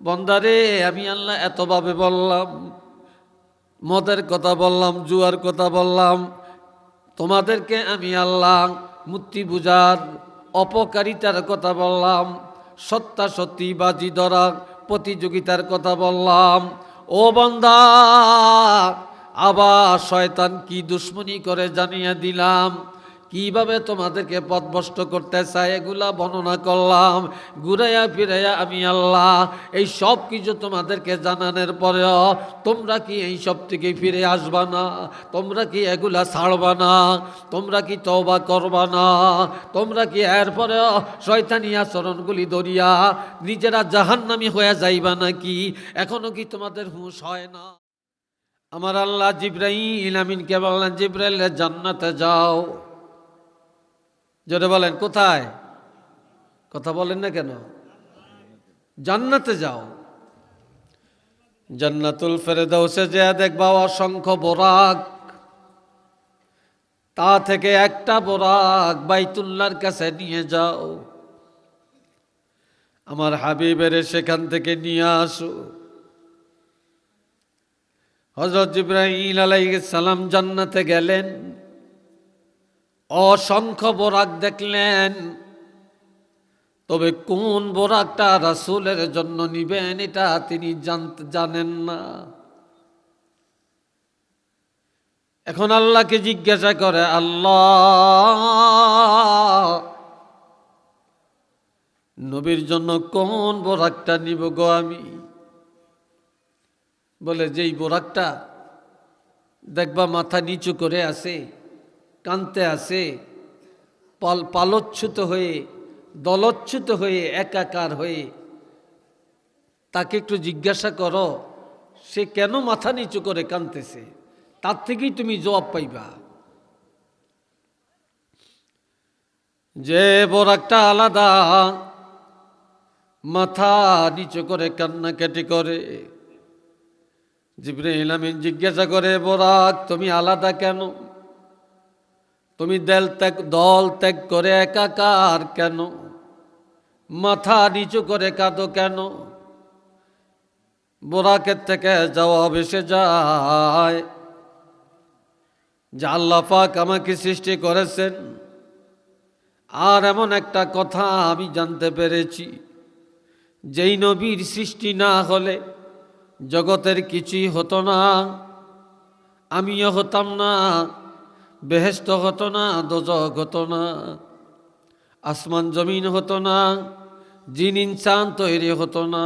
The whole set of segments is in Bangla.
বন্দারে আমি আল্লাহ এতভাবে বললাম, মদের কথা বললাম, জুয়ার কথা বললাম, তোমাদেরকে আমি আল্লাহ মূর্তি পূজার অপকারিতার কথা বললাম, সত্তা সত্যি বাজি ধরা প্রতিযোগিতার কথা বললাম। ও বান্দা, আবার শয়তান কি দুশ্মনী করে জানিয়ে দিলাম, কিভাবে তোমাদেরকে পথভ্রষ্ট করতে চায় এগুলা বর্ণনা করলাম। ঘুরাইয়া ফিরাইয়া আমি আল্লাহ এই সব কিছু তোমাদেরকে জানানোর পরেও তোমরা কি এই সব থেকে ফিরে আসবা না? তোমরা কি এগুলা ছাড়বা না? তোমরা কি তওবা করবা না? তোমরা কি এরপরেও শয়তানি আচরণগুলি ধরিয়া নিজেরা জাহান্নামী হয়ে যাইবা নাকি? এখনো কি তোমাদের হুঁশ হয় না? আমার আল্লাহ জিবরাইল আমিনকে বললেন, জিবরাইল জান্নাতে যাও। জোরে বলেন, কোথায়? কথা বলেন না কেন? জান্নাতে যাও। জান্নাতুল ফেরদাউসে যে দেখবা অসংখ্য বোরাক, তা থেকে একটা বোরাক বাইতুল্লাহর কাছে নিয়ে যাও। আমার হাবিবের সেখান থেকে নিয়ে আসো। হযরত জিবরাইল আলাইহিস সালাম জান্নাতে গেলেন, অসংখ্য বোরাক দেখলেন। তবে কোন বোরাকটা রাসূলের জন্য নিবেন এটা তিনি জানেন না। এখন আল্লাহকে জিজ্ঞাসা করে, আল্লাহ নবীর জন্য কোন বোরাকটা নিব গো আমি? বলে, যেই বোরাকটা দেখবা মাথা নিচু করে আছে, কানতে আছে, পালচ্যুত হয়ে, দলচ্যুত হয়ে, একাকার হয়ে, তাকে একটু জিজ্ঞাসা করো সে কেন মাথা নিচু করে কানতেছে, তার থেকেই তুমি জবাব পাইবা। যে বোরাকটা আলাদা, মাথা নিচু করে কান্নাকাটি করে, জিবরাইল আমিন জিজ্ঞাসা করে, বোরাক তুমি আলাদা কেন? তুমি দল ত্যাগ করে একাকার কেন? মাথা নিচু করে কাঁদো কেন? বোরাকের থেকে জবাব এসে যায় যে আল্লাহ পাক আমাকে সৃষ্টি করেছেন, আর এমন একটা কথা আমি জানতে পেরেছি, যেই নবীর সৃষ্টি না হলে জগতের কিছুই হতো না, আমিও হতাম না, বেহেশত হতো না, দোজখ হতো না, আসমান জমিন হতো না, জিন ইনসান তৈরি হতো না,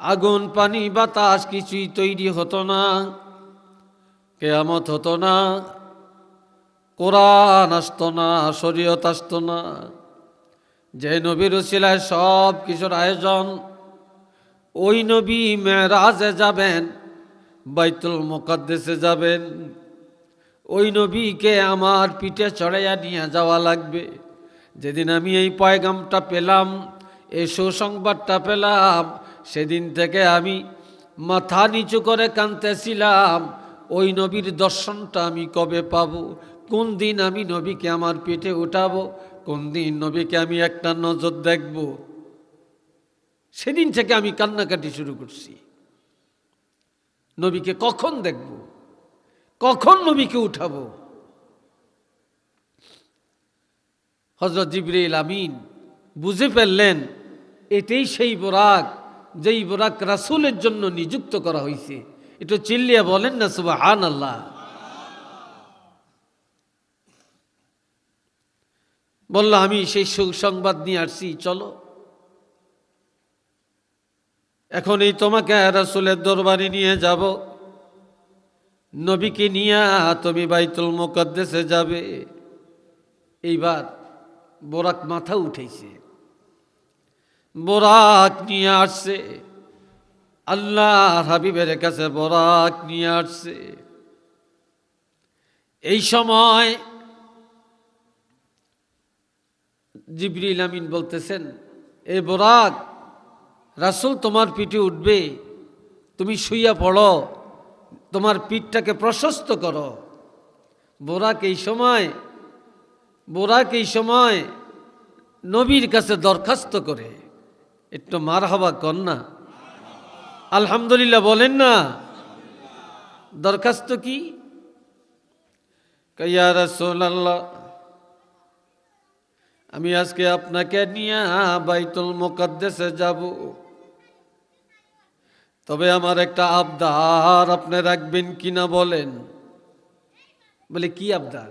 আগুন পানি বাতাস কিছুই তৈরি হতো না, কিয়ামত হতো না, কোরআন আসতো না, শরীয়ত আসতো না। যে নবীর উসিলায় সব কিছুর আয়োজন, ওই নবী মেরাজে যাবেন, বাইতুল মুকাদ্দাসে যাবেন, ওই নবীকে আমার পিঠে চড়াইয়া নিয়ে যাওয়া লাগবে। যেদিন আমি এই পয়গামটা পেলাম, এই সুসংবাদটা পেলাম, সেদিন থেকে আমি মাথা নিচু করে কাঁদতেছিলাম, ওই নবীর দর্শনটা আমি কবে পাব? কোন দিন আমি নবীকে আমার পিঠে উঠাবো? কোন দিন নবীকে আমি একটা নজর দেখব? সেদিন থেকে আমি কান্নাকাটি শুরু করছি। নবীকে কখন দেখব, কখন নবীকে উঠাবো? হযরত জিবরাইল আমিন বুঝে ফেললেন এটাই সেই বোরাক, যেই বোরাক রাসূলের জন্য নিযুক্ত করা হয়েছে। একটু চিল্লিয়ে বলেন না সুবহানাল্লাহ। বলল, আমি সেই সুসংবাদ নিয়ে আসছি, চলো এখন এই তোমাকে রাসূলের দরবারে নিয়ে যাব, নবীকে নিয়ে তুমি বাইতুল মুকাদ্দাসে যাবে। এইবার বোরাক মাথা উঠেছে, বোরাক নিয়ে আসছে, আল্লাহ হাবিবের কাছে বোরাক নিয়ে আসছে। এই সময় জিবরিল আমিন বলতেছেন, এ বোরাক, রাসূল তোমার পিঠে উঠবে, তুমি শুইয়া পড়ো, তোমার পিঠটাকে প্রশস্ত করো। বোরাক এই সময় নবীর কাছে দরখাস্ত করে, একটু মারহাবা কর না, আলহামদুলিল্লাহ বলেন না। দরখাস্ত কি? ইয়া রাসূলুল্লাহ, আমি আজকে আপনাকে নিয়ে বাইতুল মুকাদ্দাসে যাব, তবে আমার একটা আবদার আপনি রাখবেন কিনা বলেন। বলে কি আবদার?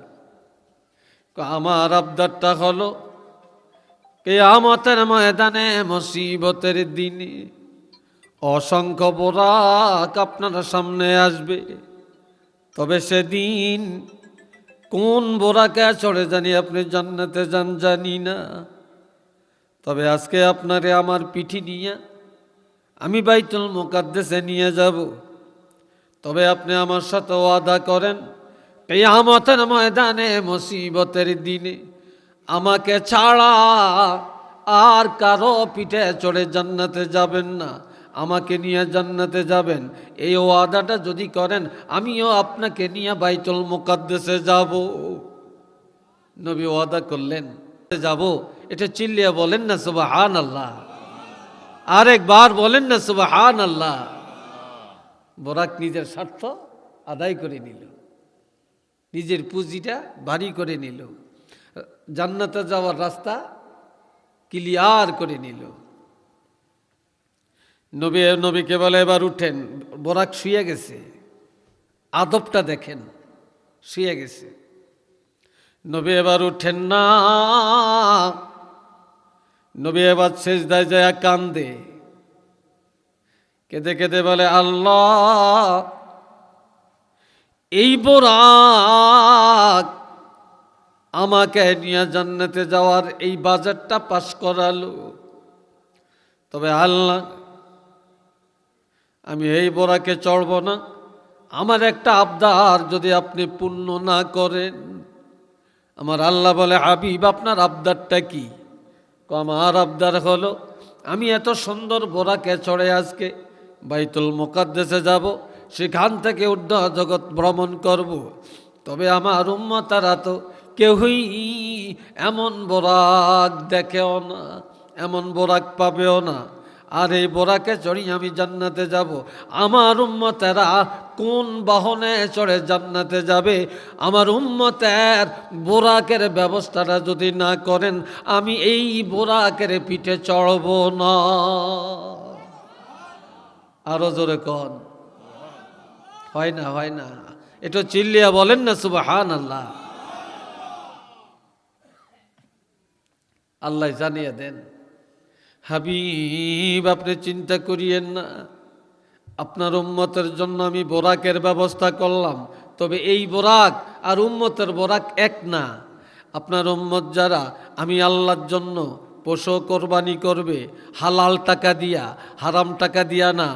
আমার আবদারটা হলো কিয়ামতের ময়দানে মুসিবতের দিনে অসংখ্য বোরাক আপনার সামনে আসবে, তবে সেদিন কোন বোরাকে চড়ে জানি আপনি জান্নাতে যান জানি না, তবে আজকে আপনারে আমার পিঠি নিয়ে আমি বাইতুল মুকাদ্দাসে নিয়ে যাব, তবে আপনি আমার সাথে ওয়াদা করেন কিয়ামতের ময়দানে মুসিবতের দিনে আমাকে ছাড়া আর কারো পিঠে চড়ে জান্নাতে যাবেন না, আমাকে নিয়ে জান্নাতে যাবেন। এই ওয়াদাটা যদি করেন আমিও আপনাকে নিয়ে বাইতুল মুকাদ্দাসে যাব। নবী ওয়াদা করলেন যাব। এটা চিল্লিয়ে বলেন না সুবহানাল্লাহ, আরেকবার বলেন না সুবহানাল্লাহ। বোরাক নিজের স্বার্থ আদায় করে নিল, নিজের পুঁজিটা ভারী করে নিল, জান্নাতে যাওয়ার রাস্তা ক্লিয়ার করে নিল। নবীকে বলে এবার উঠেন। বোরাক শুয়ে গেছে, আদবটা দেখেন, শুয়ে গেছে। নবী এবার উঠেন না, নবী এবার সেজদায় যায় কান্দে, কেঁদে কেঁদে বলে আল্লাহ, এই বোরাক আমাকে নিয়ে জান্নাতে যাওয়ার এই বাজেটটা পাস করালো, তবে আল্লাহ আমি এই বোরাকে চড়ব না। আমার একটা আবদার যদি আপনি পূর্ণ না করেন। আমার আল্লাহ বলে হাবিব আপনার আবদারটা কি? আমার আবদার হলো আমি এত সুন্দর বোরাকে চড়ে আজকে বাইতুল মুকাদ্দাসে যাব, সেখান থেকে ঊর্ধ্ব জগৎ ভ্রমণ করব, তবে আমার উম্মতারা তো কেউই এমন বোরাক দেখেও না, এমন বোরাক পাবেও না। আর এই বোরাকে চড়ি আমি জান্নাতে যাব। আমার উম্মতেরা কোন বাহনে চড়ে জান্নাতে যাবে? আমার উম্মতের বোরাকের ব্যবস্থাটা যদি না করেন আমি এই বোরাকের পিঠে চড়ব না। আরো জোরে কন, হয় না, হয় না? এটা চিল্লিয়া বলেন না সুবহানাল্লাহ। আল্লাহ জানিয়ে দেন হাবিব আপনি চিন্তা করিয়েন না, আপনার উম্মতের জন্য আমি বোরাকের ব্যবস্থা করলাম, তবে এই বোরাক আর উম্মতের বোরাক এক না। আপনার উম্মত যারা আমি আল্লাহর জন্য পশু কোরবানি করবে হালাল টাকা দিয়া, হারাম টাকা দিয়া না,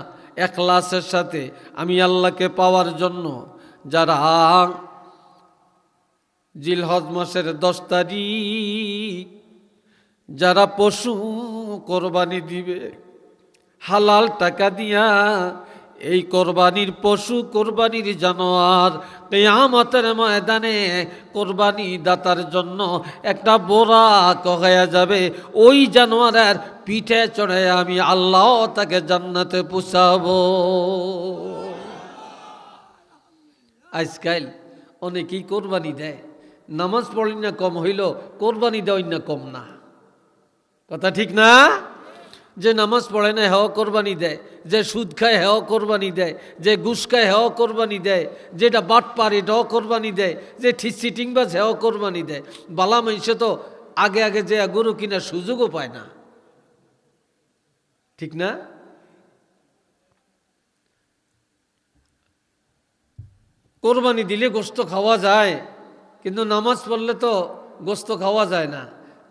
ইখলাসের সাথে আমি আল্লাহকে পাওয়ার জন্য, যারা জিলহজ মাসের 10 তারিখ যারা পশু কোরবানি দিবে হালাল টাকা দিয়া, এই কোরবানির পশু কোরবানির জানোয়ার কিয়ামতের ময়দানে কোরবানি দাতার জন্য একটা বোরাক হয়ে যাবে। ওই জানোয়ারের পিঠে চড়ে আমি আল্লাহ তাকে জান্নাতে পৌঁছাবো। আজকাল অনেকেই কোরবানি দেয়, নামাজ পড়ি না কম হইল, কোরবানি দেওয়াই না কম না। কথা ঠিক না? যে নামাজ পড়ে না হেও কোরবানি দেয়, যে সুদ খায় হেও কোরবানি দেয়, যে ঘুষ খায় হেও কোরবানি দেয়, যেটা বাট পারে এটাও কোরবানি দেয়, যে সিটিংবাজ হেও কোরবানি দেয়। বালা মানুষে তো আগে আগে যে গরু কিনার সুযোগও পায় না, ঠিক না? কোরবানি দিলে গোস্ত খাওয়া যায়, কিন্তু নামাজ পড়লে তো গোস্ত খাওয়া যায় না।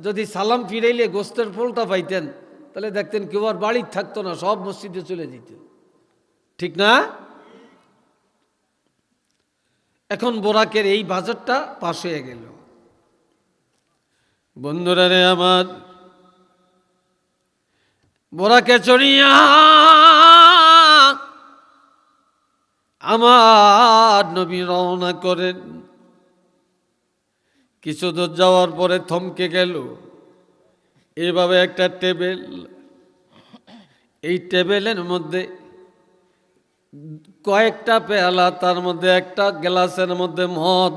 যদি সালাম ফিরাইলে গোস্তের ফলটা পাইতেন তাহলে দেখতেন কেউ আর বাড়ির থাকতো না, সব মসজিদে চলে যেত, ঠিক না? এখন বোরাকের এই বাজারটা পাশ হয়ে গেল। বন্ধুরা রে আমার, বোরাকে চড়িয়া আমার নবী রওনা করেন। কিছু দূর যাওয়ার পরে থমকে গেল। এভাবে একটা টেবিল এই টেবিলের মধ্যে কয়েকটা পেয়ালা, তার মধ্যে একটা গ্লাসের মধ্যে মদ,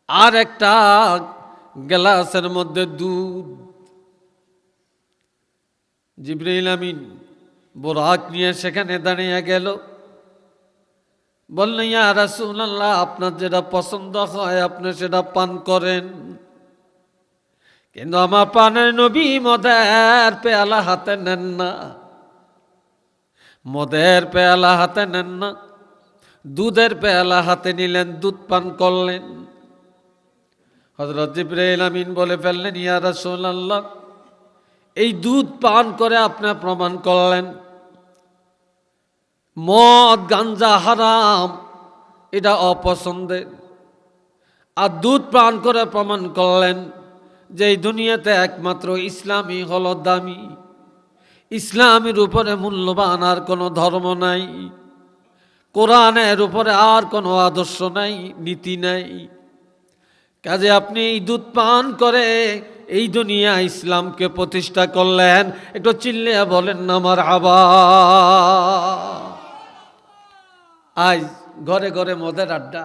আর একটা গ্লাসের মধ্যে দুধ। জিবরাইল আমিন বুরাক নিয়ে সেখানে দাঁড়িয়ে গেল, বললেন, ইয়া রাসূলুল্লাহ, আপনার যেটা পছন্দ হয় আপনি সেটা পান করেন, কিন্তু আমার পানের নবী মদের পেয়ালা হাতে নেন না, মদের পেয়ালা হাতে নেন না, দুধের পেয়ালা হাতে নিলেন, দুধ পান করলেন। হযরত জিবরাইল আমিন বলে ফেললেন, ইয়া রাসূলুল্লাহ, এই দুধ পান করে আপনি প্রমাণ করলেন মদ গাঞ্জা হারাম, এটা অপছন্দের। আর দুধ পান করে প্রমাণ করলেন যে এই দুনিয়াতে একমাত্র ইসলামই হলো দামি, ইসলামের উপরে মূল্যবান আর কোনো ধর্ম নাই, কোরআনের উপরে আর কোনো আদর্শ নাই, নীতি নাই। কাজে আপনি এই দুধ পান করে এই দুনিয়া ইসলামকে প্রতিষ্ঠা করলেন। একটু চিল্লিয়া বলেন না মারহাবা। আজ ঘরে ঘরে মদের আড্ডা,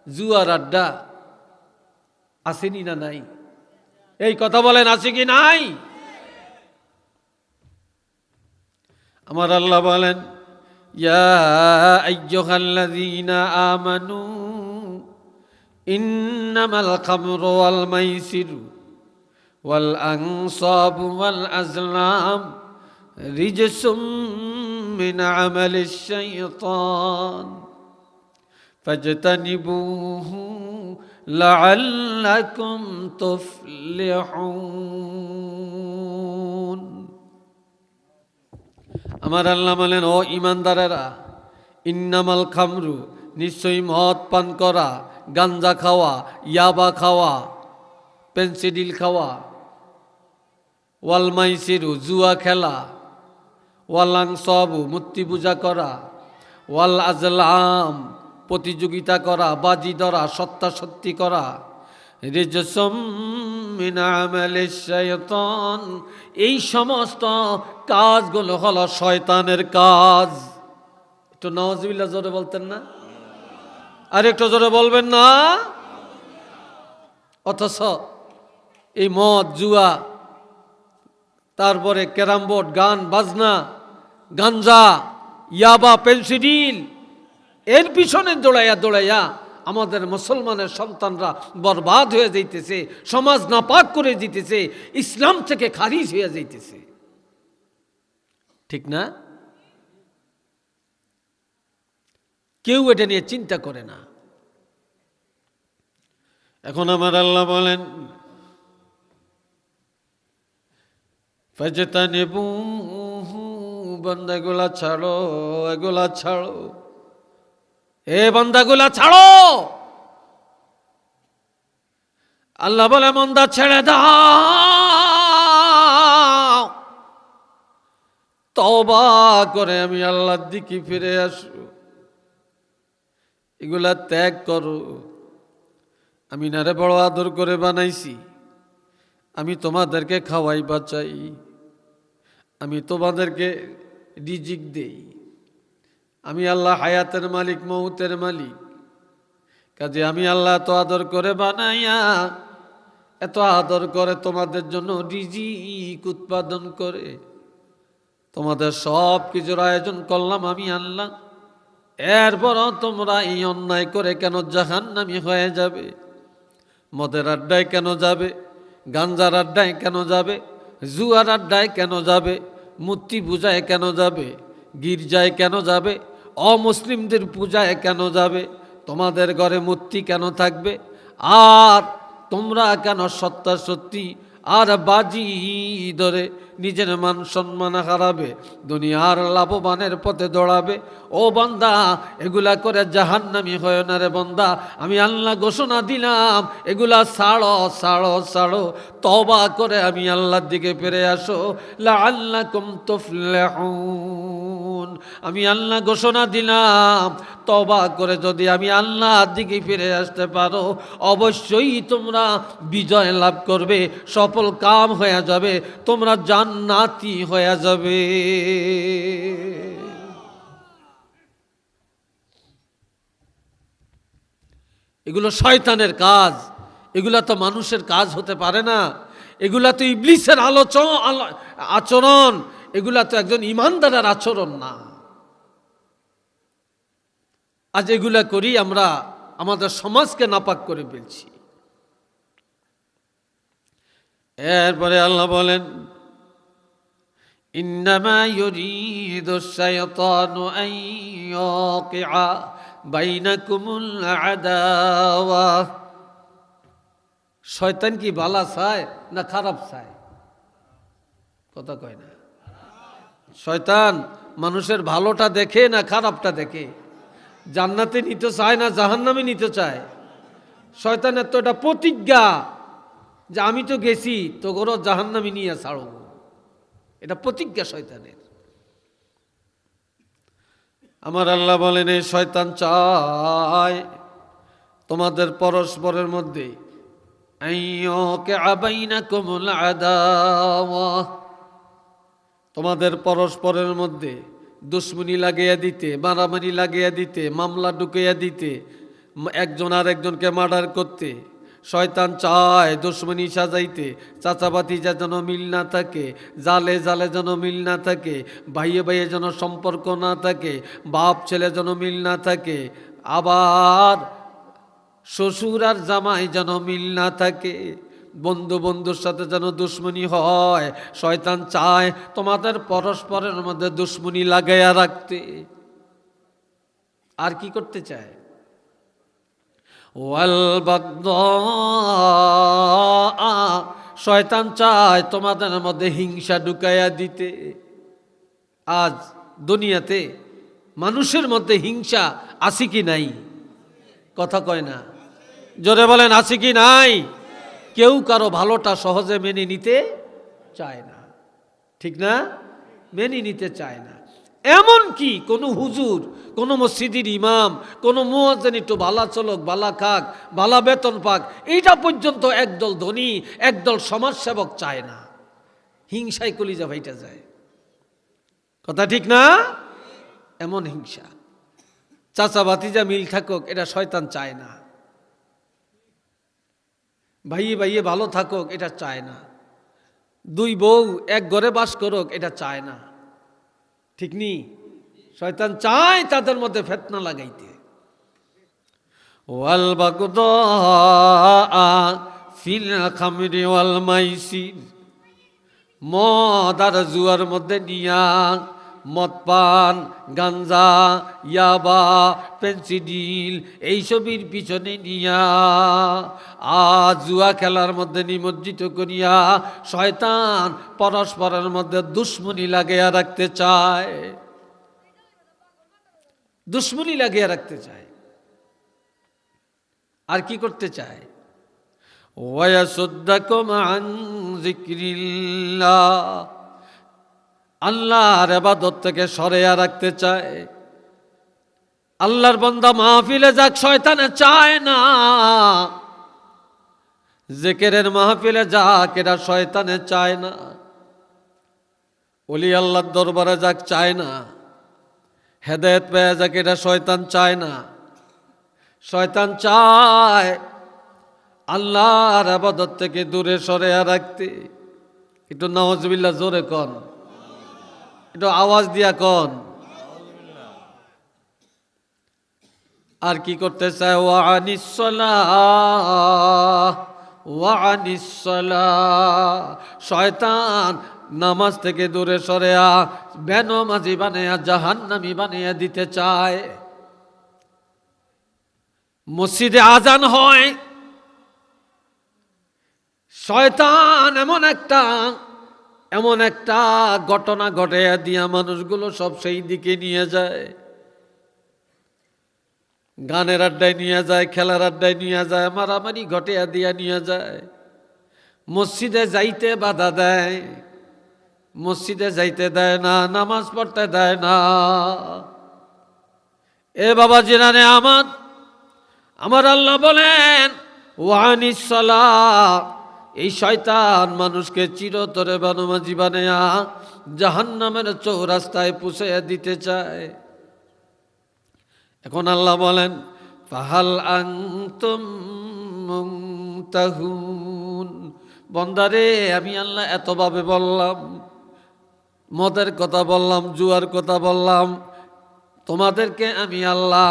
জুয়ার আড্ডা আসেনি না নাই? এই কথা বলেন, আছে কি নাই? আমার আল্লাহ বলেন, ইয়া আইয়ুহাল্লাযীনা আমানু ইন্নামাল খামরু ওয়াল মাইসিরু ওয়াল আনসাবু ওয়াল আজলাম রিজসুম মিন আমালিশ শাইতান ফাজতানিবুহু লাআল্লাকুম তুফলিহুন। আমার আল্লাহ বলেন, ও ইমানদারেরা, ইন্নামাল খামরু, নিশ্চয়ই মদ পান করা, গাঞ্জা খাওয়া, ইয়াবা খাওয়া, পেন্সিডিল খাওয়া, ওয়াল মাইসিরু, জুয়া খেলা, ওয়াল আনসাবু, মূর্তি পূজা করা, ওয়াল আজলাম, প্রতিযোগিতা করা, বাজি ধরা, সত্যাসত্যি করা, রিজসুম মিন আমালিশ শাইতান, এই সমস্ত কাজগুলো হলো শয়তানের কাজ। একটু নাউজুবিল্লাহ জোরে বলতেন না? আর একটু জোরে বলবেন না? অথচ এই মদ, জুয়া, তারপরে ক্যারাম বোর্ড, গান বাজনা, গাঞ্জা, ইয়াবা, পেন্সিডিল, এর পিছনে দৌড়াইয়া দৌড়াইয়া আমাদের মুসলমানের সন্তানরা বরবাদ হয়ে যাইতেছে, সমাজ নাপাক করে দিতেছে, ইসলাম থেকে খারিজ হয়ে যাইতেছে। ঠিক না? কেউ এটা নিয়ে চিন্তা করে না। এখন আমার আল্লাহ বলেন, ফাজতানিবুহু, বান্দাগুলা ছাড়ো, এগুলা ছাড়ো, এ বান্দাগুলা ছাড়ো। আল্লাহ বলে, মন্দা ছেড়ে দাও, তওবা করে আমি আল্লাহর দিকে ফিরে আসো, এগুলা ত্যাগ করো। আমি নারে বড় আদর করে বানাইছি, আমি তোমাদেরকে খাওয়াই বাঁচাই, আমি তোমাদেরকে রিজিক দেই, আমি আল্লাহ হায়াতের মালিক, মৌতের মালিক। কাজে আমি আল্লাহ এত আদর করে বানাইয়া, এত আদর করে তোমাদের জন্য রিজিক উৎপাদন করে তোমাদের সব কিছুর আয়োজন করলাম আমি আল্লাহ। এরপরও তোমরা এই অন্যায় করে কেন জাহান্নামী হয়ে যাবে? মদের আড্ডায় কেন যাবে? গাঞ্জার আড্ডায় কেন যাবে? জুয়ার আড্ডায় কেন যাবে? মূর্তি পূজায় কেন যাবে? গির্জায় কেন যাবে? অমুসলিমদের পূজায় কেন যাবে? তোমাদের ঘরে মূর্তি কেন থাকবে? আর তোমরা কেন সত্যাসত্যি আর বাজি ধরে নিজের মান সম্মান হারাবে, দুনিয়ার লাভবানের পথে দৌড়াবে? ও বান্দা, এগুলা করে জাহান্নামী হয় না রে বান্দা। আমি আল্লাহ ঘোষণা দিলাম, এগুলা ছাড়ো ছাড়ো ছাড়ো, তওবা করে আমি আল্লাহর দিকে ফিরে আসো, লাআল্লাকুম তুফলিহুন। আমি আল্লাহ ঘোষণা দিলাম, তওবা করে যদি আমি আল্লাহর দিকে ফিরে আসতে পারো, অবশ্যই তোমরা বিজয় লাভ করবে, সফল কাম হয়ে যাবে, তোমরা জান্নাতি হয়ে যাবে। এগুলো শয়তানের কাজ, এগুলা তো মানুষের কাজ হতে পারে না, এগুলা তো ইবলিসের আচরণ, এগুলা তো একজন ইমানদারের আচরণ না। আজ এগুলা করি আমরা আমাদের সমাজকে নাপাক করে ফেলছি। এরপরে আল্লাহ বলেন, ইন্নামা ইউরিদুশ শাইতানু আন ইয়াকিআ বাইনাকুমুল আদাওয়া। শয়তান কি ভালো চায় না খারাপ চায়? কথা কয় না। শয়তান মানুষের ভালোটা দেখে না খারাপটা দেখে? জান্নাতে নিতে চায় না জাহান্নামে নিতে চায়? শয়তানের তো এটা প্রতিজ্ঞা যে আমি তো গেছি তো গরো জাহান্নামে নিয়ে ছাড়ব, এটা প্রতিজ্ঞা শয়তানের। আমার আল্লাহ বলেন, এই শয়তান চায় তোমাদের পরস্পরের মধ্যে তোমাদের পরস্পরের মধ্যে দুশ্মনী লাগিয়ে দিতে, মারামারি লাগিয়ে দিতে, মামলা ঢুকিয়ে দিতে, একজন আর একজনকে মার্ডার করতে। শয়তান চায় দুশ্মনী সাজাইতে, চাচাবাতিজা যেন মিল না থাকে, জালে জালে যেন মিল না থাকে, ভাইয়ে ভাইয়ে যেন সম্পর্ক না থাকে, বাপ ছেলে যেন মিল না থাকে, আবার শ্বশুর আর জামাই যেন মিল না থাকে, বন্ধু বন্ধুর সাথে যেন দুশ্মনী হয়। শয়তান চায় তোমাদের পরস্পরের মধ্যে দুশ্মনী লাগাইয়া রাখতে। আর কি করতে চায়? ওয়াল বাগদা, শয়তান চায় তোমাদের মধ্যে হিংসা ঢুকাইয়া দিতে। আজ দুনিয়াতে মানুষের মধ্যে হিংসা আছে কি নাই? কথা কয় না, জোরে বলেন আছে কি নাই? কেউ কারো ভালোটা সহজে মেনে নিতে চায় না, ঠিক না? মেনে নিতে চায় না। এমন কি কোনো হুজুর, কোনো মসজিদের ইমাম, কোনো মুয়াজ্জিন একটু বালা চলক, বালা খাক, বালা বেতন পাক, এইটা পর্যন্ত একদল ধনী, একদল সমাজসেবক চায় না। হিংসায় কলিজা ভাইটা যায়। কথা ঠিক না? এমন হিংসা। চাচা ভাতিজা মিল থাকুক, এটা শয়তান চায় না। ভাইয়ে ভাইয়ে ভালো থাকুক, এটা চায় না। দুই বউ এক ঘরে বাস করুক, এটা চায় না, ঠিক নি? শয়তান চায় তাদের মধ্যে ফিতনা লাগাইতে। ওয়াল বাগদা ফিল খামরি ওয়াল মাইসির, মদ আর জুয়ার মধ্যে নিয়া, মদ পান, গাঞ্জা, ইয়াবা, পেন্সিডিল এইসবের পিছনে নিয়া, আজ জুয়া খেলার মধ্যে নিমজ্জিত করিয়া শয়তান পরস্পরের মধ্যে দুশ্মনী লাগিয়ে রাখতে চায়। দুশ্মনী লাগিয়ে রাখতে চায়। আর কি করতে চায়? ওয়ায়াসুদ্দাকুম আন যিকরিল্লাহ, আল্লাহর ইবাদত থেকে সরিয়ে রাখতে চায়। আল্লাহর বান্দা মাহফিলে যাক, শয়তানে চায় না। জিকিরের মাহফিলে যাক, এটা শয়তানে চায় না। ওলি আল্লাহর দরবারে যাক, চায় না। হেদায়েত পেয়ে যাক, এটা শয়তান চায় না। শয়তান চায় আল্লাহর ইবাদত থেকে দূরে সরিয়ে রাখতে। একটু নাউজুবিল্লাহ জোরে কন, একটু আওয়াজ দিয়া কন। আর কি করতে চায়? ওয়া আনিস সালাহ, ওয়া আনিস সালাহ, শয়তান নামাজ থেকে দূরে সরিয়া বেনমাজি বানাইয়া জাহান্নামী বানাইয়া দিতে চায়। মসজিদে আজান হয়, শয়তান এমন একটা ঘটনা ঘটাইয়া দিয়া মানুষগুলো সব সেই দিকে নিয়ে যায়। গানের আড্ডায় নিয়ে যায়, খেলার আড্ডায় নিয়ে যায়, মারামারি ঘটাইয়া দিয়া নিয়ে যায়। মসজিদে যাইতে বাধা দেয়, মসজিদে যাইতে দেয় না, নামাজ পড়তে দেয় না। এ বাবা জিরানে আমার আল্লাহ বলেন ওয়ানিস সালাহ, এই শয়তান মানুষকে চিরতরে বানমাজি বানায়া জাহান্নামের চৌরাস্তায় পুষিয়ে দিতে চায়। এখন আল্লাহ বলেন ফাহাল আনতুম মুনতাহুন, বন্দারে আমি আল্লাহ এতভাবে বললাম, মদের কথা বললাম, জুয়ার কথা বললাম, তোমাদেরকে আমি আল্লাহ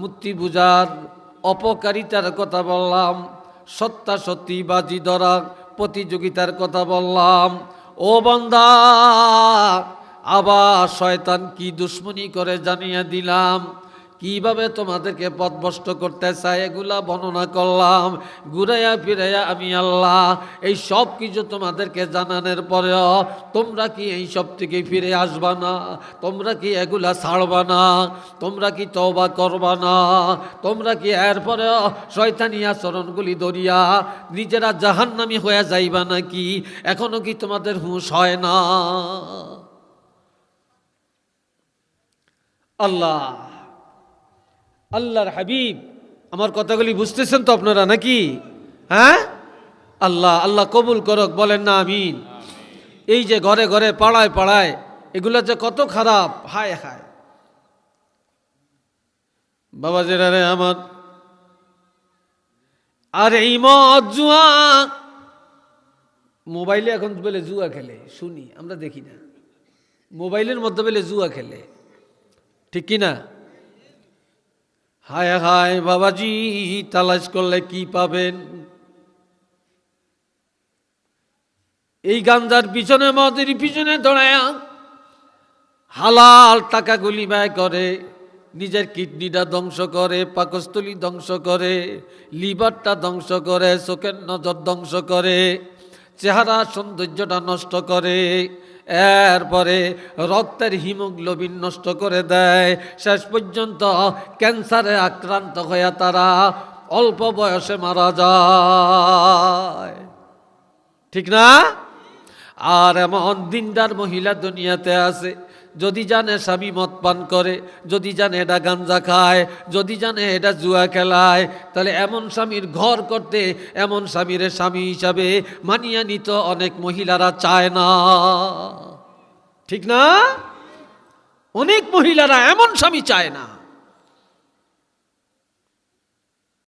মূর্তি পূজার অপকারিতার কথা বললাম, সত্যি বাজি ধরা প্রতিযোগিতার কথা বললাম। ও বান্দা, আবার শয়তান কি দুশ্মনী করে জানিয়ে দিলাম, কিভাবে তোমাদেরকে পথভ্রষ্ট করতে চায় এগুলা বর্ণনা করলাম। ঘুরাইয়া ফিরাইয়া আমি আল্লাহ এই সব কিছু তোমাদেরকে জানানোর পরেও তোমরা কি এই সব থেকে ফিরে আসবা না? তোমরা কি এগুলা ছাড়বা না? তোমরা কি তওবা করবা না? তোমরা কি এরপরেও শয়তানি আচরণগুলি ধরিয়া নিজেরা জাহান্নামী হয়ে যাইবা নাকি? এখনো কি তোমাদের হুঁশ হয় না? আল্লাহর হাবিব, আমার কথাগুলি বুঝতেছেন তো আপনারা নাকি? হ্যাঁ, আল্লাহ কবুল করক, বলেন না আমিন। এই যে ঘরে ঘরে পাড়ায় পাড়ায় এগুলা যে কত খারাপ, হায় হায়। বাবা জেরারে আমার, আর এই মদ জুয়া, মোবাইলে এখন বলে জুয়া খেলে, শুনি আমরা, দেখি না, মোবাইলের মধ্যে বলে জুয়া খেলে, ঠিক কিনা? হায় হায় বাবাজি, তালাশ করলে কি পাবেন? এই গাঞ্জার পিছনে, মদের পিছনে দৌড়ায়া হালাল টাকাগুলি ব্যয় করে, নিজের কিডনিটা ধ্বংস করে, পাকস্থলী ধ্বংস করে, লিভারটা ধ্বংস করে, চোখের নজর ধ্বংস করে, চেহারা সৌন্দর্যটা নষ্ট করে, এরপরে রক্তের হিমোগ্লোবিন নষ্ট করে দেয়, শেষ পর্যন্ত ক্যান্সারে আক্রান্ত হয়ে তারা অল্প বয়সে মারা যায়, ঠিক না? আর এমন দিনদার মহিলা দুনিয়াতে আছে, যদি জানে স্বামী মদ পান করে, যদি জানে এটা গাঞ্জা খায়, যদি জানে এটা জুয়া খেলায়, তাহলে এমন স্বামীর ঘর করতে, এমন স্বামীর স্বামী হিসাবে মানিয়ে নিত অনেক মহিলারা চায় না, ঠিক না? অনেক মহিলারা এমন স্বামী চায় না।